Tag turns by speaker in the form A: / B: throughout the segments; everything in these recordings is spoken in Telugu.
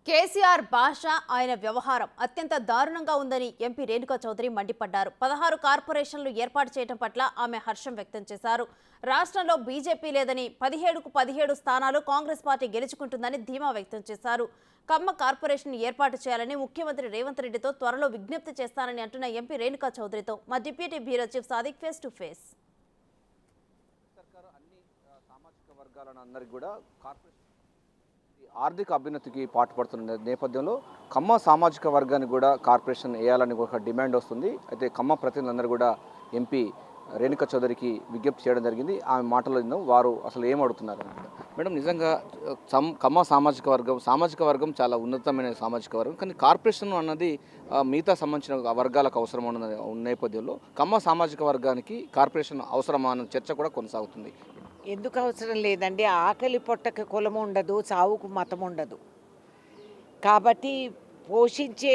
A: కేసీఆర్ భాష ఆయన వ్యవహారం అత్యంత దారుణంగా ఉందని ఎంపీ రేణుకా చౌదరి మండిపడ్డారు. 16 కార్పొరేషన్లు ఏర్పాటు చేయడం పట్ల ఆమె హర్షం వ్యక్తం చేశారు. రాష్ట్రంలో బీజేపీ లేదని 17కు 17 స్థానాలు కాంగ్రెస్ పార్టీ గెలుచుకుంటుందని ధీమా వ్యక్తం చేశారు. కమ్మ కార్పొరేషన్ ఏర్పాటు చేయాలని ముఖ్యమంత్రి రేవంత్ రెడ్డితో త్వరలో విజ్ఞప్తి చేస్తానని అంటున్న ఎంపీ రేణుకా చౌదరితో మా deputy bureau chief Sadiq face to face.
B: సర్కారు అన్ని సామాజిక వర్గాలను అందరికీ కూడా ఆర్థిక అభ్యున్నతికి పాటుపడుతున్న నేపథ్యంలో కమ్మ సామాజిక వర్గానికి కూడా కార్పొరేషన్ వేయాలని ఒక డిమాండ్ వస్తుంది. అయితే కమ్మ ప్రతినిధులందరూ కూడా ఎంపీ రేణుకా చౌదరికి విజ్ఞప్తి చేయడం జరిగింది. ఆమె మాటల్లో వారు అసలు ఏం అడుగుతున్నారు మేడం. నిజంగా కమ్మ సామాజిక వర్గం చాలా ఉన్నతమైన సామాజిక వర్గం, కానీ కార్పొరేషన్ అన్నది మిగతా సంబంధించిన వర్గాలకు అవసరం ఉన్న నేపథ్యంలో కమ్మ సామాజిక వర్గానికి కార్పొరేషన్ అవసరమా అన్న చర్చ కూడా కొనసాగుతుంది.
C: ఎందుకు అవసరం లేదండి. ఆకలి పొట్టకి కులం ఉండదు, చావుకు మతం ఉండదు. కాబట్టి పోషించే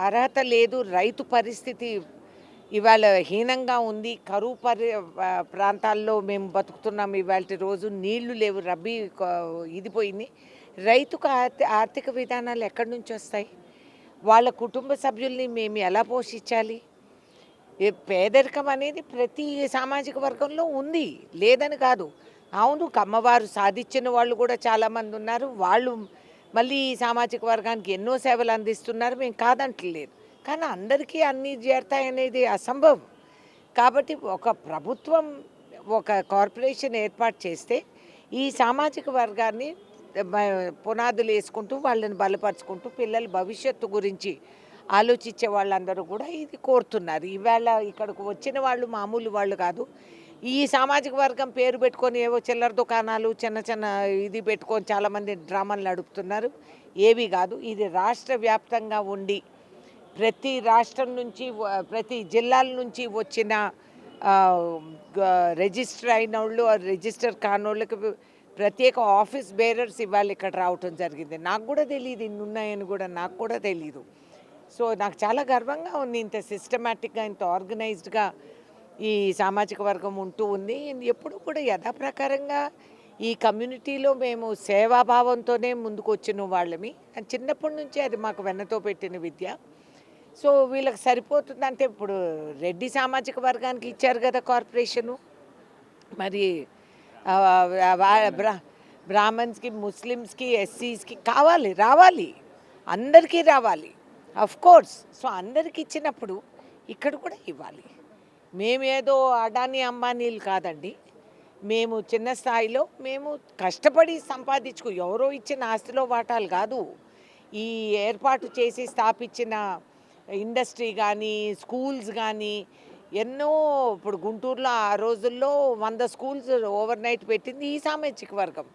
C: అర్హత లేదు. రైతు పరిస్థితి ఇవాళ హీనంగా ఉంది. కరువు ప్రాంతాల్లో మేము బతుకుతున్నాం. ఇవాళ రోజు నీళ్లు లేవు, రబ్బీ ఇది పోయింది. రైతుకు ఆర్థిక విధానాలు ఎక్కడి నుంచి వస్తాయి? వాళ్ళ కుటుంబ సభ్యుల్ని మేము ఎలా పోషించాలి? పేదరికం అనేది ప్రతి సామాజిక వర్గంలో ఉంది, లేదని కాదు. అవును, కమ్మవారు సాధించిన వాళ్ళు కూడా చాలామంది ఉన్నారు. వాళ్ళు మళ్ళీ ఈ సామాజిక వర్గానికి ఎన్నో సేవలు అందిస్తున్నారు, మేము కాదంటలేదు. కానీ అందరికీ అన్నీ చేరుతాయనేది అసంభవం. కాబట్టి ఒక ప్రభుత్వం ఒక కార్పొరేషన్ ఏర్పాటు చేస్తే ఈ సామాజిక వర్గాన్ని పునాదులు వేసుకుంటూ వాళ్ళని బలపరుచుకుంటూ పిల్లల భవిష్యత్తు గురించి ఆలోచించే వాళ్ళందరూ కూడా ఇది కోరుతున్నారు. ఈవేళ ఇక్కడికి వచ్చిన వాళ్ళు మామూలు వాళ్ళు కాదు. ఈ సామాజిక వర్గం పేరు పెట్టుకొని ఏవో చిల్లర దుకాణాలు చిన్న చిన్న ఇది పెట్టుకొని చాలామంది డ్రామాలు నడుపుతున్నారు. ఏవి కాదు, ఇది రాష్ట్ర వ్యాప్తంగా ఉండి ప్రతి రాష్ట్రం నుంచి ప్రతి జిల్లాల నుంచి వచ్చిన రిజిస్టర్ అయిన వాళ్ళు, రిజిస్టర్ కానోళ్ళకి ప్రత్యేక ఆఫీస్ బేరర్స్ ఇవాళ ఇక్కడ రావటం జరిగింది. నాకు కూడా తెలియదు ఇన్ని ఉన్నాయని కూడా నాకు కూడా తెలీదు. సో నాకు చాలా గర్వంగా ఉంది. ఇంత సిస్టమేటిక్గా, ఇంత ఆర్గనైజ్డ్గా ఈ సామాజిక వర్గం ఉంటూ ఉంది. ఎప్పుడు కూడా యథాప్రకారంగా ఈ కమ్యూనిటీలో మేము సేవాభావంతోనే ముందుకు వచ్చిన వాళ్ళమి. చిన్నప్పటి నుంచి అది మాకు వెన్నతో పెట్టిన విద్య. సో వీళ్ళకి సరిపోతుంది అంటే ఇప్పుడు రెడ్డి సామాజిక వర్గానికి ఇచ్చారు కదా కార్పొరేషను, మరి బ్రాహ్మణ్స్కి, ముస్లిమ్స్కి, ఎస్సీస్కి రావాలి, అందరికీ రావాలి అఫ్ కోర్స్. సో అందరికి ఇచ్చినప్పుడు ఇక్కడ కూడా ఇవ్వాలి. మేమేదో అడానీ అంబానీలు కాదండి. మేము చిన్న స్థాయిలో మేము కష్టపడి ఎవరో ఇచ్చిన ఆస్తిలో వాటాలు కాదు. ఈ ఏర్పాటు చేసి స్థాపించిన ఇండస్ట్రీ కానీ, స్కూల్స్ కానీ ఎన్నో, ఇప్పుడు గుంటూరులో ఆ రోజుల్లో 100 స్కూల్స్ ఓవర్ నైట్ పెట్టింది ఈ సామాజిక వర్గం.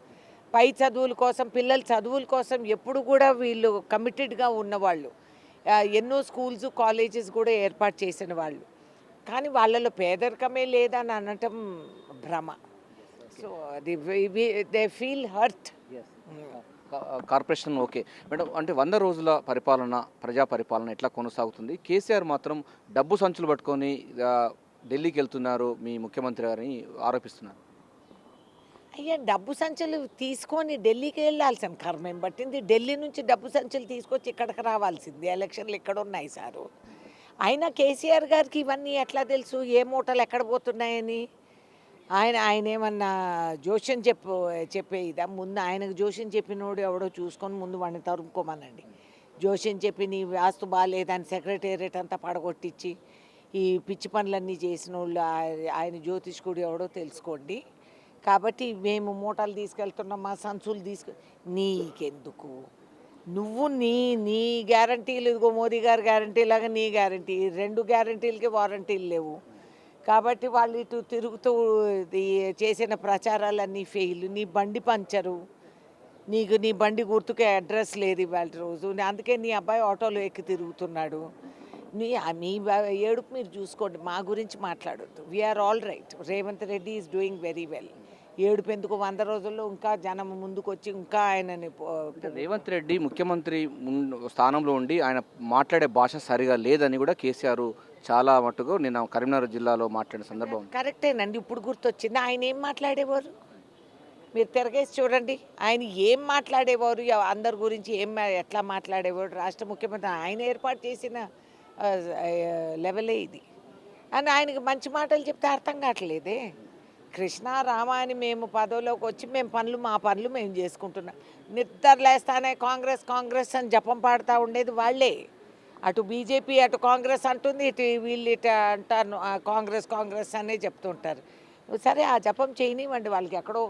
C: పై చదువుల కోసం, పిల్లల చదువుల కోసం ఎప్పుడు కూడా వీళ్ళు కమిటెడ్గా ఉన్నవాళ్ళు. ఎన్నో స్కూల్స్, కాలేజెస్ కూడా ఏర్పాటు చేసిన వాళ్ళు. కానీ వాళ్ళలో పేదరికమే లేదని అనటం భ్రమ. So they feel hurt.
B: Corporation okay madam, అంటే 100 రోజుల పరిపాలన, ప్రజా పరిపాలన ఎట్లా కొనసాగుతుంది? కేసీఆర్ మాత్రం డబ్బు సంచులు పట్టుకొని ఢిల్లీకి వెళ్తున్నారు మీ ముఖ్యమంత్రి గారిని ఆరోపిస్తున్నారు.
C: అయ్యా, డబ్బు సంచులు తీసుకొని ఢిల్లీకి వెళ్ళాల్సిన కర్మేం పట్టింది? ఢిల్లీ నుంచి డబ్బు సంచులు తీసుకొచ్చి ఇక్కడికి రావాల్సింది. ఎలక్షన్లు ఇక్కడ ఉన్నాయి సారు. అయినా కేసీఆర్ గారికి ఇవన్నీ ఎట్లా తెలుసు, ఏ మూటలు ఎక్కడ పోతున్నాయని? ఆయన ఏమన్నా జోష్యం చెప్పేదా? ముందు ఆయనకు జోష్యం చెప్పినోడు ఎవడో చూసుకొని ముందు వాడిని తరుముకోమనండి. జోష్యం చెప్పి నీ వాస్తు బాగాలేదని సెక్రటేరియట్ అంతా పడగొట్టించి ఈ పిచ్చి పనులన్నీ చేసిన వాళ్ళు ఆయన జ్యోతిష్కుడు ఎవడో తెలుసుకోండి. కాబట్టి మేము మూటలు తీసుకెళ్తున్నాం, మా సంచులు నీకెందుకు? నువ్వు నీ గ్యారంటీలు, ఇదిగో మోదీ గారి గ్యారంటీ లాగా నీ గ్యారంటీ, 2 గ్యారంటీలకి వారంటీలు లేవు. కాబట్టి వాళ్ళు ఇటు తిరుగుతూ చేసిన ప్రచారాలన్నీ ఫెయిల్. నీ బండి పంచరు, నీ బండి గుర్తుకే అడ్రస్ లేదు ఇవాళ రోజు. అందుకే నీ అబ్బాయి ఆటోలో ఎక్కి తిరుగుతున్నాడు. మీ ఏడుపు మీరు చూసుకోండి, మా గురించి మాట్లాడొద్దు. We're all right. Revanth Reddy is doing very well. ఏడుపు ఎందుకు? 100 రోజుల్లో ఇంకా జనం ముందుకు వచ్చి ఇంకా ఆయనని.
B: రేవంత్ రెడ్డి ముఖ్యమంత్రి స్థానంలో ఉండి ఆయన మాట్లాడే భాష సరిగా లేదని కూడా కేసీఆర్ చాలా మటుకు నిన్న కరీంనగర్ జిల్లాలో మాట్లాడిన సందర్భం.
C: కరెక్టేనండి, ఇప్పుడు గుర్తొచ్చింది. ఆయన ఏం మాట్లాడేవారు? మీరు తిరగేసి చూడండి. ఆయన ఏం మాట్లాడేవారు, అందరి గురించి ఎట్లా మాట్లాడేవాడు, రాష్ట్ర ముఖ్యమంత్రి ఆయన ఏర్పాటు చేసిన లెవెలే ఇది అని ఆయనకి మంచి మాటలు చెప్తే అర్థం కావట్లేదే. కృష్ణ రామ అని మేము పదవిలోకి వచ్చి మా పనులు మేము చేసుకుంటున్నాం. నిద్రలేస్తానే కాంగ్రెస్ కాంగ్రెస్ అని జపం పాడుతూ ఉండేది వాళ్ళే. అటు బీజేపీ అటు కాంగ్రెస్ అంటుంది, ఇటు వీళ్ళు ఇటు అంటారు కాంగ్రెస్ కాంగ్రెస్ అనే చెప్తుంటారు. సరే ఆ జపం చేయనివ్వండి, వాళ్ళకి ఎక్కడో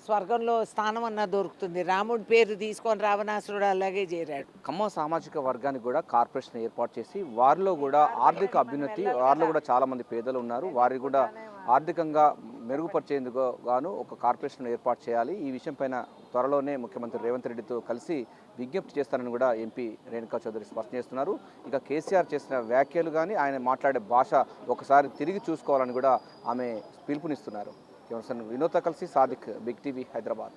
C: స్వర్గంలో స్థానం అన్న దొరుకుతుంది. రాముడి పేరు తీసుకొని రావణాసురుడు అలాగే చేరాడు.
B: కమ్మ సామాజిక వర్గానికి కూడా కార్పొరేషన్ ఏర్పాటు చేసి వారిలో కూడా ఆర్థిక అభ్యున్నతి, వారిలో కూడా చాలామంది పేదలు ఉన్నారు, వారి కూడా ఆర్థికంగా మెరుగుపరిచేందుకు గాను ఒక కార్పొరేషన్ ఏర్పాటు చేయాలి. ఈ విషయం పైన త్వరలోనే ముఖ్యమంత్రి రేవంత్ రెడ్డితో కలిసి విజ్ఞప్తి చేస్తారని కూడా ఎంపీ రేణుకా చౌదరి స్పష్టం చేస్తున్నారు. ఇక కేసీఆర్ చేసిన వ్యాఖ్యలు కానీ ఆయన మాట్లాడే భాష ఒకసారి తిరిగి చూసుకోవాలని కూడా ఆమె పిలుపునిస్తున్నారు. వినోద్తో కలిసి సాదిక్, బిగ్ టీవీ, హైదరాబాద్.